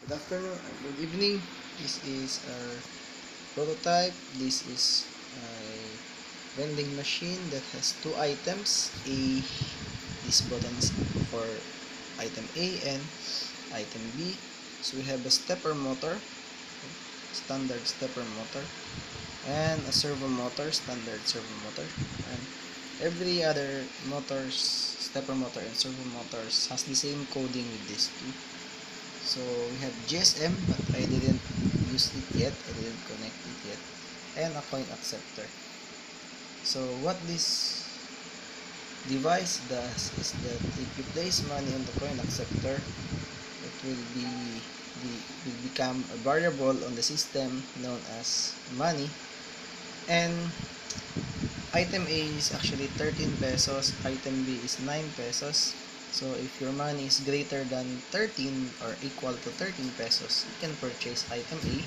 Good afternoon and good evening. This is our prototype. This is a vending machine that has two items. This button is for item A and item B. So we have a stepper motor, standard stepper motor, and a servo motor, standard servo motor. And every other stepper motor and servo motors has the same coding with these two. So we have GSM, but I didn't use it yet. I didn't connect it yet. And a coin acceptor. So what this device does is that if you place money on the coin acceptor, it will become a variable on the system known as money. And item A is actually 13 pesos, item B is 9 pesos. So if your money is greater than 13 or equal to 13 pesos, you can purchase item A,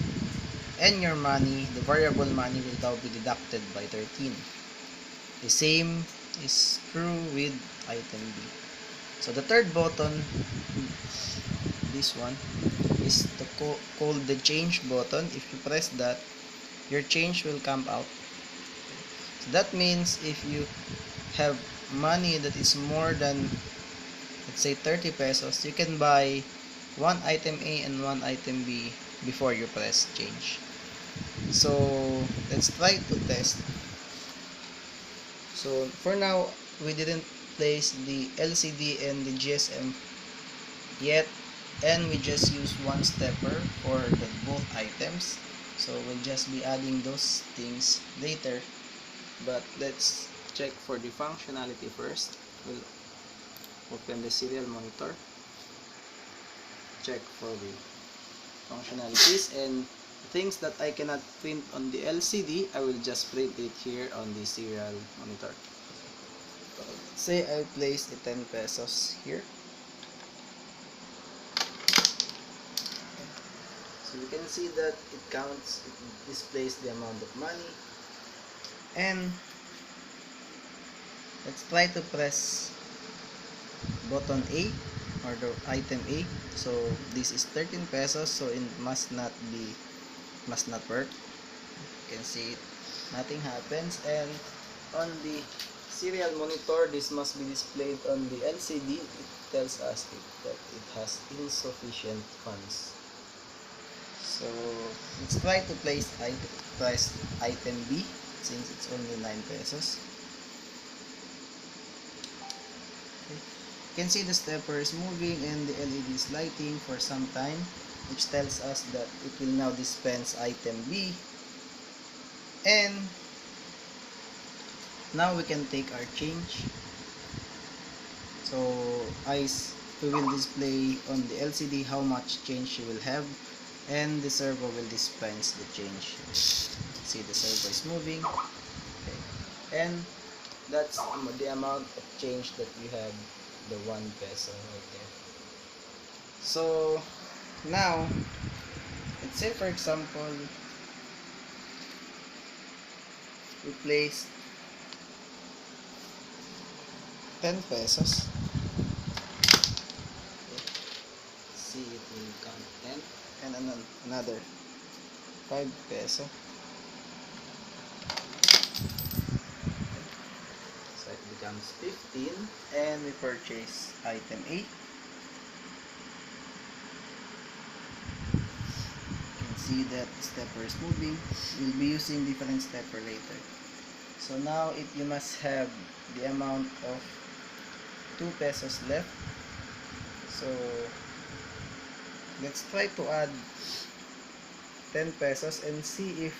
and your money, the variable money, will now be deducted by 13. The same is true with item B. So the third button, this one, is called the change button. If you press that, your change will come out. So that means if you have money that is more than, let's say, 30 pesos, you can buy one item A and one item B before you press change. So let's try to test. So for now, we didn't place the LCD and the GSM yet, and we just use one stepper for both items. So we'll just be adding those things later, but let's check for the functionality first. We'll open the serial monitor, check for the functionalities, and things that I cannot print on the LCD, I will just print it here on the serial monitor. Say I place the 10 pesos here. So you can see that it counts, it displays the amount of money. And let's try to press button A, or the item A. So this is 13 pesos, so it must not work. You can see it, nothing happens. And on the serial monitor, this must be displayed on the LCD. It tells us that it has insufficient funds. So let's try to press item B, since it's only 9 pesos. Okay. You can see the stepper is moving and the LED is lighting for some time, which tells us that it will now dispense item B. And now we can take our change. So we will display on the LCD how much change you will have, and the servo will dispense the change. See, the servo is moving. Okay. And that's the amount of change that you have, the 1 peso right there. So now, let's say for example, we place 10 pesos. Okay. See, it will count 10, and another 5 peso. So it becomes 15, and we purchase item A. You can see that the stepper is moving. We'll be using different stepper later. So now you must have the amount of 2 pesos left. So let's try to add 10 pesos and see if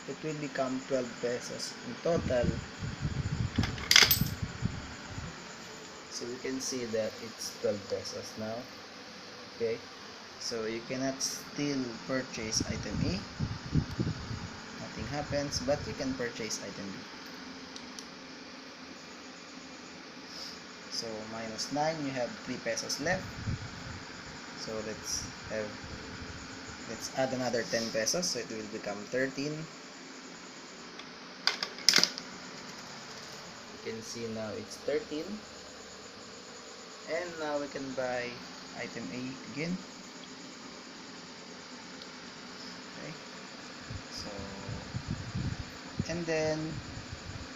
it will become 12 pesos in total. So you can see that it's 12 pesos now. Okay, so you cannot still purchase item A, nothing happens, but you can purchase item B. So minus 9, you have 3 pesos left. So let's add another 10 pesos, so it will become 13. You can see now it's 13. And now we can buy item A again. And then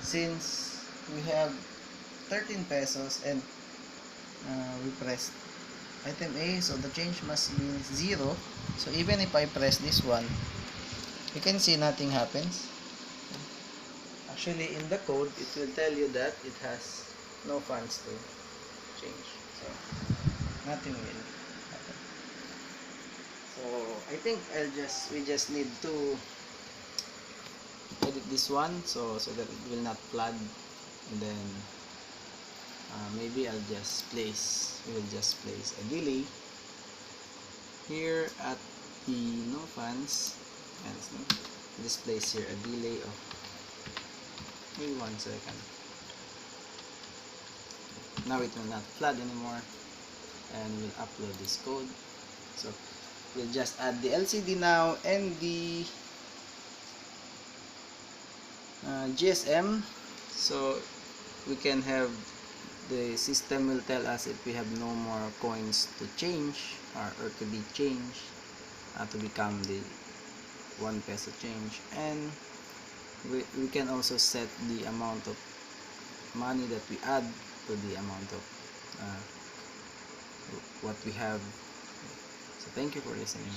since we have 13 pesos and we press item A, so the change must be 0. So even if I press this one, you can see nothing happens. Actually, in the code, it will tell you that it has no funds to change. So nothing will happen. So I think we just need to edit this one so that it will not flood, and then maybe we will just place a delay here at the no funds, and just place here a delay of maybe 1 second. Now it will not flood anymore, and we'll upload this code. So we'll just add the LCD now and the GSM, so we can have the system will tell us if we have no more coins to change or to be changed to become the 1 peso change. And we can also set the amount of money that we add to the amount of what we have. So thank you for listening.